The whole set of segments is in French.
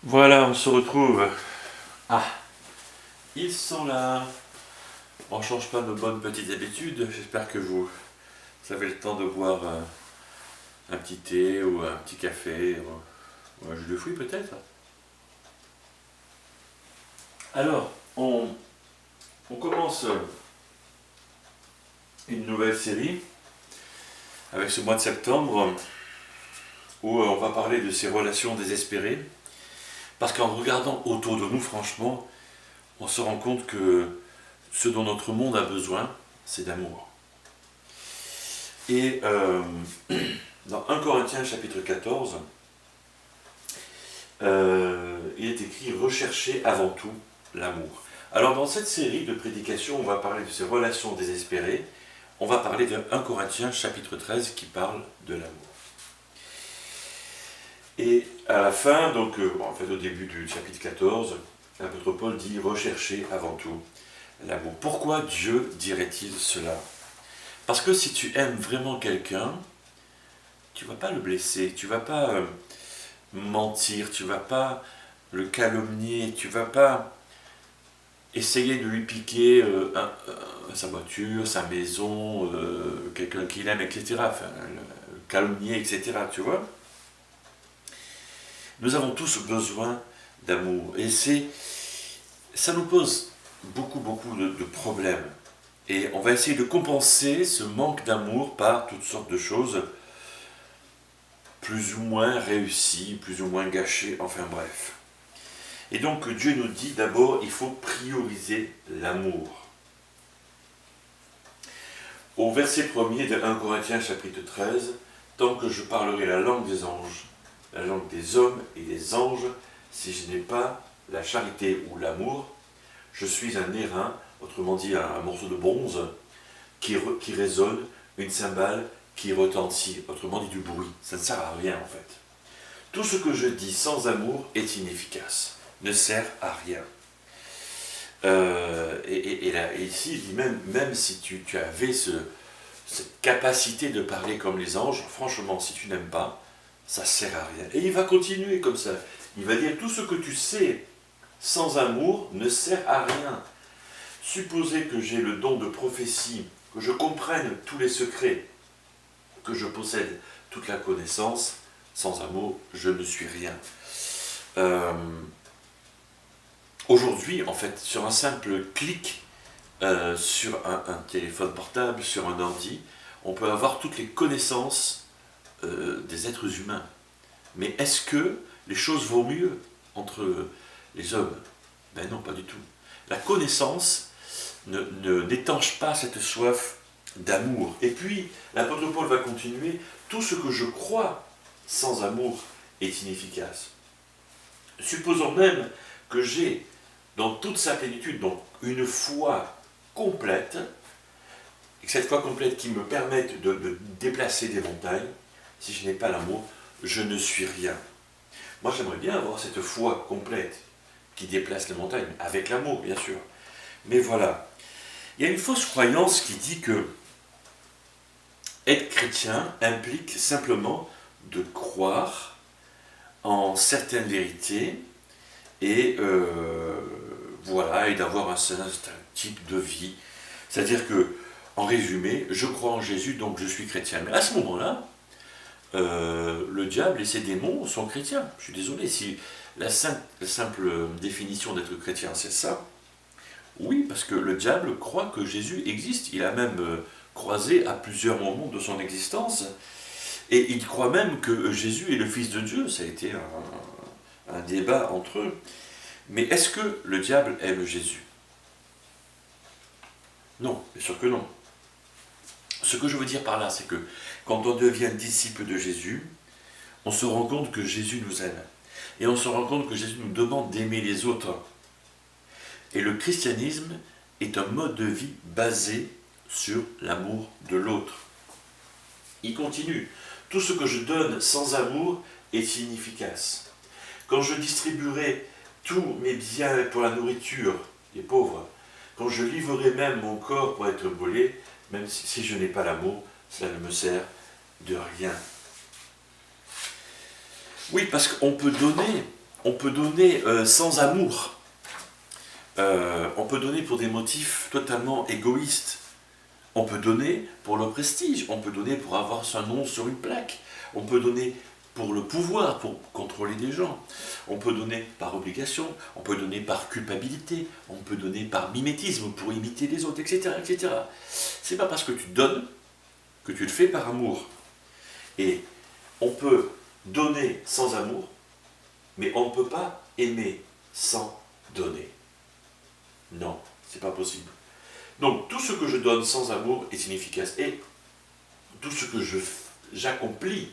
Voilà, on se retrouve. Ah, ils sont là. On change pas nos bonnes petites habitudes. J'espère que vous avez le temps de boire un petit thé ou un petit café ou un jus de fruits peut-être. Alors, on commence une nouvelle série avec ce mois de septembre où on va parler de ces relations désespérées. Parce qu'en regardant autour de nous, franchement, on se rend compte que ce dont notre monde a besoin, c'est d'amour. Et dans 1 Corinthiens chapitre 14, il est écrit « Recherchez avant tout l'amour ». Alors dans cette série de prédications, on va parler de ces relations désespérées. On va parler de 1 Corinthiens chapitre 13 qui parle de l'amour. Et à la fin, donc en fait au début du chapitre 14, l'apôtre Paul dit « Recherchez avant tout l'amour ». Pourquoi Dieu dirait-il cela? Parce que si tu aimes vraiment quelqu'un, tu ne vas pas le blesser, tu ne vas pas mentir, tu ne vas pas le calomnier, tu ne vas pas essayer de lui piquer sa voiture, sa maison, quelqu'un qu'il aime, etc. Enfin, le calomnier, etc. Tu vois? Nous avons tous besoin d'amour. Et ça nous pose beaucoup de problèmes. Et on va essayer de compenser ce manque d'amour par toutes sortes de choses plus ou moins réussies, plus ou moins gâchées, enfin bref. Et donc Dieu nous dit d'abord, il faut prioriser l'amour. Au verset 1er de 1 Corinthiens chapitre 13, « Tant que je parlerai la langue des anges, la langue des hommes et des anges, si je n'ai pas la charité ou l'amour, je suis un airain, autrement dit un morceau de bronze, qui résonne, une cymbale qui retentit, autrement dit du bruit. Ça ne sert à rien en fait. Tout ce que je dis sans amour est inefficace, ne sert à rien. » Et là, ici, il dit même si tu avais cette capacité de parler comme les anges, franchement, si tu n'aimes pas, ça ne sert à rien. Et il va continuer comme ça. Il va dire, tout ce que tu sais sans amour ne sert à rien. Supposez que j'ai le don de prophétie, que je comprenne tous les secrets, que je possède toute la connaissance, sans amour, je ne suis rien. Aujourd'hui, en fait, sur un simple clic, sur un téléphone portable, sur un ordi, on peut avoir toutes les connaissances des êtres humains. Mais est-ce que les choses vont mieux entre les hommes? Ben non, pas du tout. La connaissance n'étanche pas cette soif d'amour. Et puis, l'apôtre Paul va continuer, tout ce que je crois sans amour est inefficace. Supposons même que j'ai, dans toute sa plénitude, donc une foi complète, et que cette foi complète qui me permette de déplacer des montagnes, si je n'ai pas l'amour, je ne suis rien. Moi, j'aimerais bien avoir cette foi complète qui déplace les montagnes, avec l'amour, bien sûr. Mais voilà. Il y a une fausse croyance qui dit que être chrétien implique simplement de croire en certaines vérités et voilà, et d'avoir un certain type de vie. C'est-à-dire que, en résumé, je crois en Jésus, donc je suis chrétien. Mais à ce moment-là, le diable et ses démons sont chrétiens. Je suis désolé, si la simple définition d'être chrétien, c'est ça, oui, parce que le diable croit que Jésus existe. Il a même croisé à plusieurs moments de son existence, et il croit même que Jésus est le Fils de Dieu. Ça a été un débat entre eux. Mais est-ce que le diable aime Jésus? Non, bien sûr que non. Ce que je veux dire par là, c'est que quand on devient disciple de Jésus, on se rend compte que Jésus nous aime. Et on se rend compte que Jésus nous demande d'aimer les autres. Et le christianisme est un mode de vie basé sur l'amour de l'autre. Il continue. Tout ce que je donne sans amour est inefficace. Quand je distribuerai tous mes biens pour la nourriture des pauvres, quand je livrerai même mon corps pour être brûlé, même si je n'ai pas l'amour, cela ne me sert de rien. Oui, parce qu'on peut donner On peut donner sans amour. On peut donner pour des motifs totalement égoïstes. On peut donner pour le prestige, on peut donner pour avoir son nom sur une plaque, on peut donner pour le pouvoir, pour contrôler des gens, on peut donner par obligation, on peut donner par culpabilité, on peut donner par mimétisme pour imiter les autres, etc. etc. C'est pas parce que tu donnes que tu le fais par amour. Et on peut donner sans amour, mais on ne peut pas aimer sans donner. Non, c'est pas possible. Donc tout ce que je donne sans amour est inefficace. Et tout ce que j'accomplis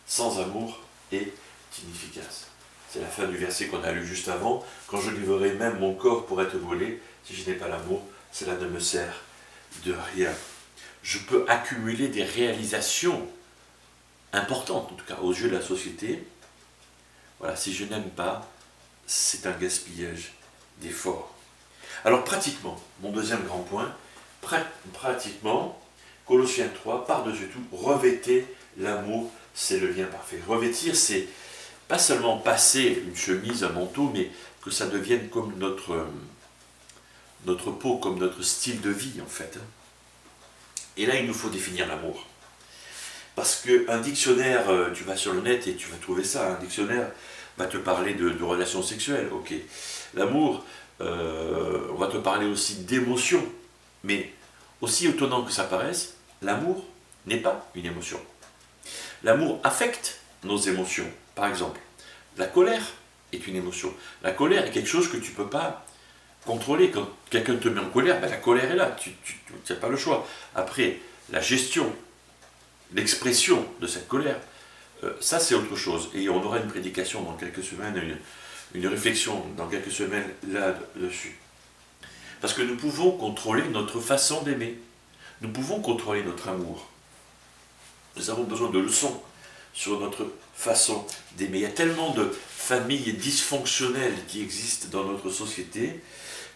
sans amour est inefficace. C'est la fin du verset qu'on a lu juste avant. Quand je livrerai même mon corps pour être brûlé, si je n'ai pas l'amour, cela ne me sert de rien. Je peux accumuler des réalisations importantes, en tout cas aux yeux de la société. Voilà, si je n'aime pas, c'est un gaspillage d'efforts. Alors pratiquement, mon deuxième grand point, pratiquement, Colossiens 3, par-dessus tout, revêtez l'amour, c'est le lien parfait. Revêtir, c'est pas seulement passer une chemise, un manteau, mais que ça devienne comme notre peau, comme notre style de vie en fait. Et là, il nous faut définir l'amour. Parce qu'un dictionnaire, tu vas sur le net et tu vas trouver ça, un dictionnaire va te parler de relations sexuelles, ok. L'amour, on va te parler aussi d'émotions, mais aussi étonnant que ça paraisse, l'amour n'est pas une émotion. L'amour affecte nos émotions. Par exemple, la colère est une émotion. La colère est quelque chose que tu ne peux pas contrôler. Quand quelqu'un te met en colère, ben la colère est là, tu n'as pas le choix. Après, la gestion, l'expression de cette colère, ça c'est autre chose. Et on aura une prédication dans quelques semaines, une réflexion dans quelques semaines là-dessus. Parce que nous pouvons contrôler notre façon d'aimer. Nous pouvons contrôler notre amour. Nous avons besoin de leçons sur notre façon d'aimer. Il y a tellement de familles dysfonctionnelles qui existent dans notre société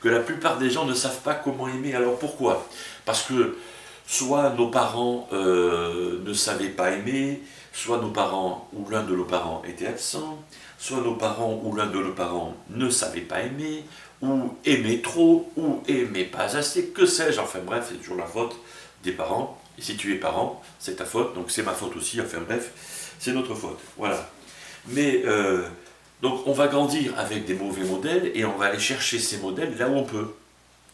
que la plupart des gens ne savent pas comment aimer. Alors pourquoi? Parce que soit nos parents ne savaient pas aimer, soit nos parents ou l'un de nos parents était absent, soit nos parents ou l'un de nos parents ne savaient pas aimer, ou aimaient trop, ou aimaient pas assez, que sais-je, enfin bref, c'est toujours la faute des parents. Et si tu es parent, c'est ta faute, donc c'est ma faute aussi, enfin bref, c'est notre faute. Voilà. Mais donc on va grandir avec des mauvais modèles et on va aller chercher ces modèles là où on peut,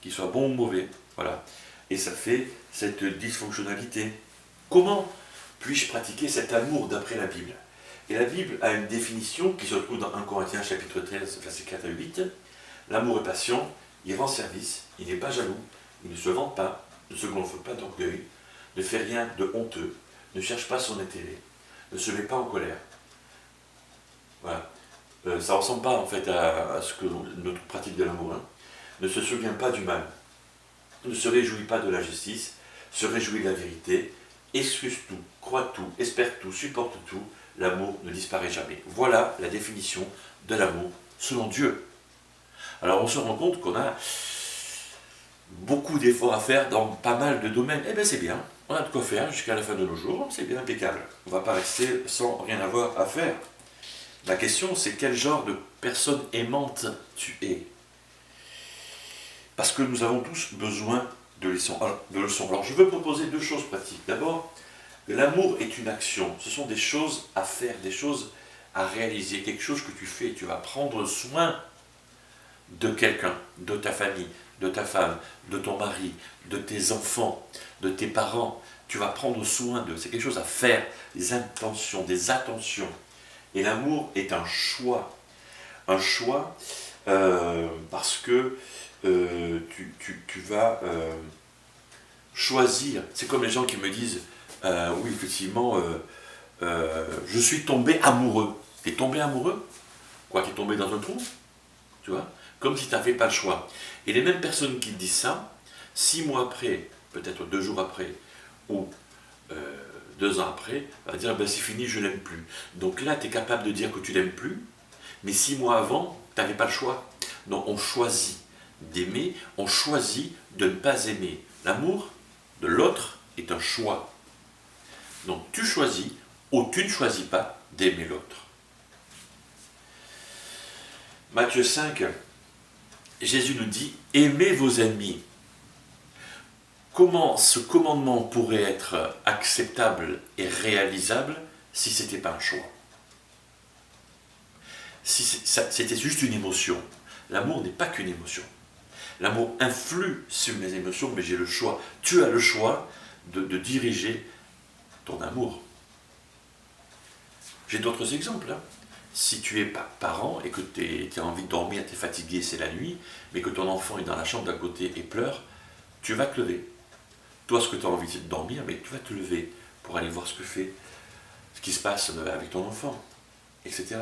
qu'ils soient bons ou mauvais. Voilà. Et ça fait cette dysfonctionnalité. Comment puis-je pratiquer cet amour d'après la Bible? Et la Bible a une définition qui se trouve dans 1 Corinthiens chapitre 13, versets 4 à 8. L'amour est patient, il rend service, il n'est pas jaloux, il ne se vante pas, ne se gonfle pas d'orgueil, ne fait rien de honteux, ne cherche pas son intérêt, ne se met pas en colère. Voilà. Ça ne ressemble pas en fait à ce que notre pratique de l'amour. Hein. Ne se souvient pas du mal, ne se réjouit pas de la justice, se réjouit de la vérité, excuse tout, croit tout, espère tout, supporte tout, l'amour ne disparaît jamais. Voilà la définition de l'amour selon Dieu. Alors on se rend compte qu'on a beaucoup d'efforts à faire dans pas mal de domaines. Eh bien c'est bien, on a de quoi faire jusqu'à la fin de nos jours, c'est bien impeccable. On ne va pas rester sans rien avoir à faire. La question c'est quel genre de personne aimante tu es. Parce que nous avons tous besoin de leçons. Alors je veux proposer deux choses pratiques. D'abord, l'amour est une action, ce sont des choses à faire, des choses à réaliser, quelque chose que tu fais, tu vas prendre soin de quelqu'un, de ta famille, de ta femme, de ton mari, de tes enfants, de tes parents. Tu vas prendre soin d'eux. C'est quelque chose à faire, des intentions, des attentions. Et l'amour est un choix. Un choix parce que tu vas choisir. C'est comme les gens qui me disent oui, effectivement, je suis tombé amoureux. T'es tombé amoureux? Quoi, t'es tombé dans un trou? Tu vois? Comme si tu n'avais pas le choix. Et les mêmes personnes qui disent ça, 6 mois après, peut-être 2 jours après, ou 2 ans après, va dire ben, c'est fini, je ne l'aime plus. Donc là, tu es capable de dire que tu ne l'aimes plus, mais 6 mois avant, tu n'avais pas le choix. Donc on choisit d'aimer, on choisit de ne pas aimer. L'amour de l'autre est un choix. Donc tu choisis ou tu ne choisis pas d'aimer l'autre. Matthieu 5, Jésus nous dit « Aimez vos ennemis ». Comment ce commandement pourrait être acceptable et réalisable si ce n'était pas un choix? Si c'était juste une émotion. L'amour n'est pas qu'une émotion. L'amour influe sur mes émotions, mais j'ai le choix. Tu as le choix de diriger ton amour. J'ai d'autres exemples. Si tu es parent et que tu as envie de dormir, tu es fatigué, c'est la nuit, mais que ton enfant est dans la chambre d'à côté et pleure, tu vas te lever. Toi, ce que tu as envie, c'est de dormir, mais tu vas te lever pour aller voir ce qui se passe avec ton enfant, etc.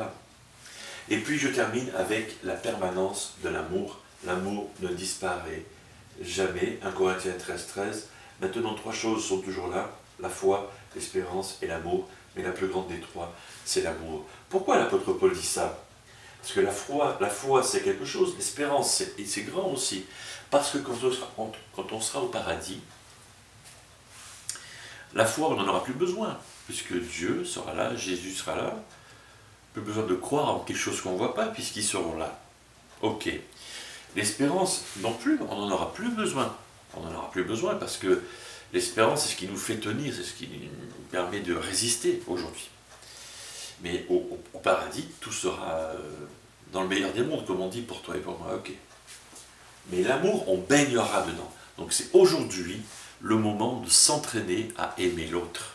Et puis je termine avec la permanence de l'amour. L'amour ne disparaît jamais. 1 Corinthiens 13. Maintenant, 3 choses sont toujours là, la foi, l'espérance et l'amour. Mais la plus grande des 3, c'est l'amour. Pourquoi l'apôtre Paul dit ça? Parce que la foi c'est quelque chose, l'espérance, c'est grand aussi. Parce que quand on sera au paradis, la foi, on n'en aura plus besoin, puisque Dieu sera là, Jésus sera là. Plus besoin de croire en quelque chose qu'on ne voit pas, puisqu'ils seront là. Ok. L'espérance, non plus, on n'en aura plus besoin. On n'en aura plus besoin, parce que l'espérance, c'est ce qui nous fait tenir, c'est ce qui nous permet de résister aujourd'hui. Mais au paradis, tout sera dans le meilleur des mondes, comme on dit pour toi et pour moi. Ok. Mais l'amour, on baignera dedans. Donc c'est aujourd'hui le moment de s'entraîner à aimer l'autre.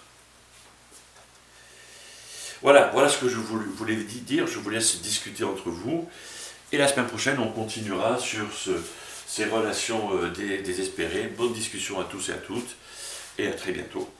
Voilà ce que je voulais dire. Je vous laisse discuter entre vous. Et la semaine prochaine, on continuera sur ces relations désespérées. Bonne discussion à tous et à toutes. Et à très bientôt.